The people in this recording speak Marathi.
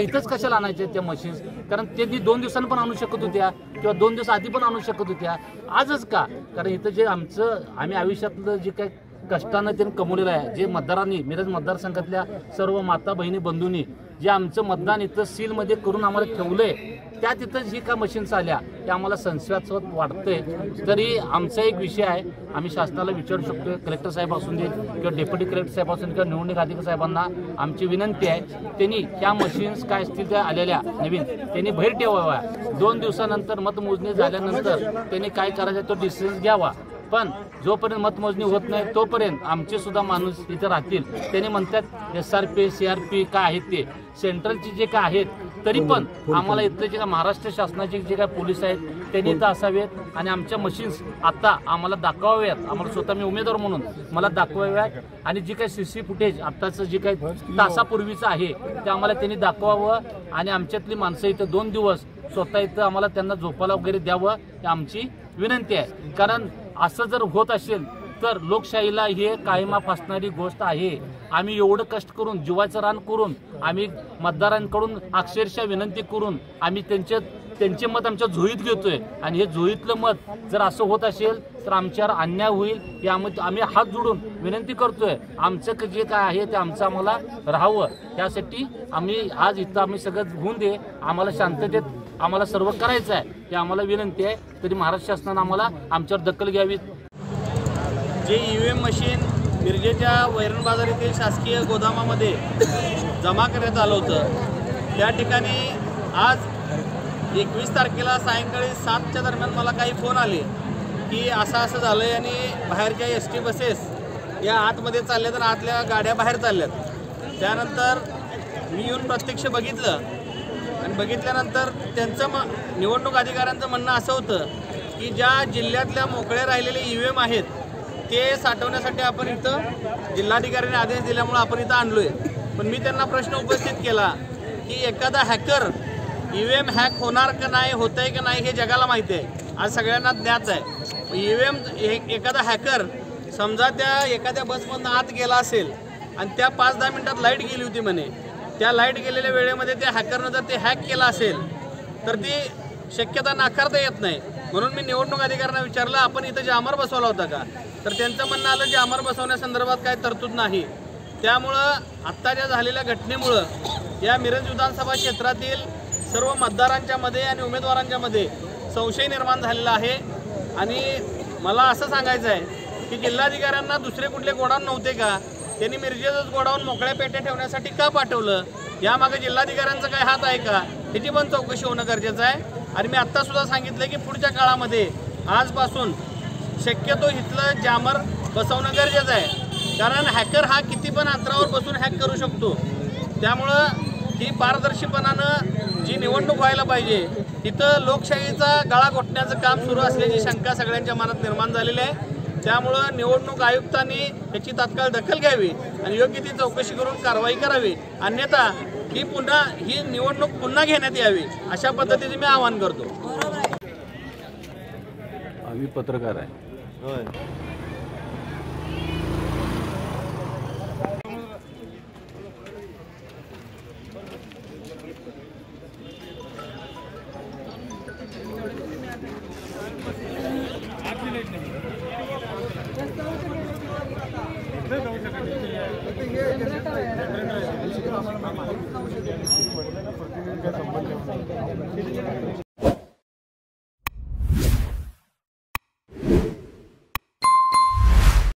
इथंच कशाला आणायचे त्या मशीन्स? कारण त्यांनी 2 दिवसांनी पण आणू शकत होत्या किंवा 2 दिवस आधी पण आणू शकत होत्या, आजच का? कारण इथं जे आम्ही आयुष्यातलं जे काही कष्टानं त्यांनी कमवलेलं आहे, जे मतदारांनी मिरज मतदारसंघातल्या सर्व माता बहिणी बंधूंनी जे आमचं मतदान इथं सीलमध्ये करून आम्हाला ठेवलंय, त्या तिथं जी का मशीन्स आल्या ते आम्हाला संशयास्पद वाटतंय. तरी आमचा एक विषय आहे, आम्ही शासनाला विचारू शकतो, कलेक्टर साहेब असून दे किंवा डेप्युटी कलेक्टर साहेब असून किंवा निवडणूक अधिकारी साहेबांना आमची विनंती आहे, त्यांनी ह्या मशीन्स काय असतील त्या आलेल्या नवीन त्यांनी बाहेर ठेवाव्या. 2 दिवसानंतर मतमोजणी झाल्यानंतर त्यांनी काय करायचं तो डिसिजन घ्यावा. पण जोपर्यंत मतमोजणी होत नाही तोपर्यंत आमचे सुद्धा माणूस इथे राहतील. त्यांनी म्हणतात SRP CRP काय आहेत ते सेंट्रलचे जे काय आहेत, तरी पण आम्हाला इथले जे काय महाराष्ट्र शासनाचे जे काय पोलीस आहेत त्यांनी इथं असावेत आणि आमच्या मशीन्स आता आम्हाला दाखवाव्यात. आम्हाला स्वतः मी उमेदवार म्हणून मला दाखवाव्यात आणि जे काही CC फुटेज आत्ताचं जे काही तासापूर्वीचं आहे ते आम्हाला त्यांनी दाखवावं आणि आमच्यातली माणसं इथं 2 दिवस स्वतः इथं आम्हाला त्यांना झोपायला वगैरे द्यावं, ही आमची विनंती आहे. कारण असं जर होत असेल तर लोकशाहीला हे कायमा फासणारी गोष्ट आहे. आम्ही एवढं कष्ट करून जीवाचं रान करून आम्ही मतदारांकडून अक्षरशः विनंती करून आम्ही त्यांचे मत आमच्या झोळीत घेतोय आणि हे झोळीतलं मत जर असं होत असेल तर आमच्यावर अन्याय होईल. यामध्ये आम्ही हात जोडून विनंती करतोय, आमचं जे काय आहे ते आमचं आम्हाला राहावं. त्यासाठी आम्ही आज इथं आम्ही सगळं होऊन दे, आम्हाला शांततेत आम्हाला सर्व करायचं आहे, हे आम्हाला विनंती आहे. तरी महाराष्ट्र शासनानं आम्हाला आमच्यावर दखल घ्यावी. जे EVM मशीन मिरजेच्या वैरण बाजार येथील शासकीय गोदामामध्ये जमा करण्यात आलं होतं, त्या ठिकाणी आज 21 तारखेला सायंकाळी 7च्या दरम्यान मला काही फोन आले की असं झालं आहे आणि बाहेरच्या ST बसेस या आतमध्ये चालल्यात आणि आतल्या गाड्या बाहेर चालल्यात. त्यानंतर मी येऊन प्रत्यक्ष बघितलं आणि बघितल्यानंतर त्यांचं निवडणूक अधिकाऱ्यांचं म्हणणं असं होतं की ज्या जिल्ह्यातल्या मोकळे राहिलेले EVM आहेत ते साठवण्यासाठी आपण इथं जिल्हाधिकाऱ्यांनी आदेश दिल्यामुळे आपण इथं आणलोय. पण मी त्यांना प्रश्न उपस्थित केला की एखादा हॅकर EVM हॅक होणार का नाही, होत आहे का नाही हे जगाला माहिती आहे, आज सगळ्यांना ज्ञात आहे. EVM एखादा हॅकर समजा त्या एखाद्या बसमधून आत गेला असेल आणि त्या 5-10 मिनिटात लाईट गेली होती म्हणे, त्या लाईट गेलेल्या वेळेमध्ये त्या हॅकरनं जर ते हॅक केला असेल तर ती शक्यता नाकारता येत नाही. म्हणून मी निवडणूक अधिकाऱ्यांना विचारलं आपण इथं जामर बसवला होता का, तर त्यांचं म्हणणं आलं जामर बसवण्यासंदर्भात काय तरतूद नाही. त्यामुळं आत्ताच्या झालेल्या घटनेमुळं या मिरज विधानसभा क्षेत्रातील सर्व मतदारांच्या मध्ये आणि उमेदवारांच्या मध्ये संशय निर्माण झालेला आहे. आणि मला असं सांगायचं आहे की जिल्हाधिकाऱ्यांना दुसरे कुठले गोडाऊन नव्हते का, त्यांनी मिरजेतच गोडाऊन मोकळ्या पेट्या ठेवण्यासाठी का पाठवलं, यामागे जिल्हाधिकाऱ्यांचा काय हात आहे का, ह्याची पण चौकशी होणं गरजेचं आहे. आणि मी आत्तासुद्धा सांगितलं की पुढच्या काळामध्ये आजपासून शक्यतो इथलं जामर बसवणं गरजेचं आहे. कारण हॅकर हा किती पण अंतरावर बसून हॅक करू शकतो. त्यामुळं ही पारदर्शीपणानं जी निवडणूक व्हायला पाहिजे तिथं लोकशाहीचा गळा घोटण्याचं काम सुरू असल्याची शंका सगळ्यांच्या मनात निर्माण झालेली आहे. त्यामुळं निवडणूक आयुक्तांनी याची तात्काळ दखल घ्यावी आणि योग्य ती चौकशी करून कारवाई करावी, अन्यथा ही निवडणूक पुन्हा घेण्यात यावी अशा पद्धतीने मी आवाहन करतो. आम्ही पत्रकार आहे. होय. जाऊ शकत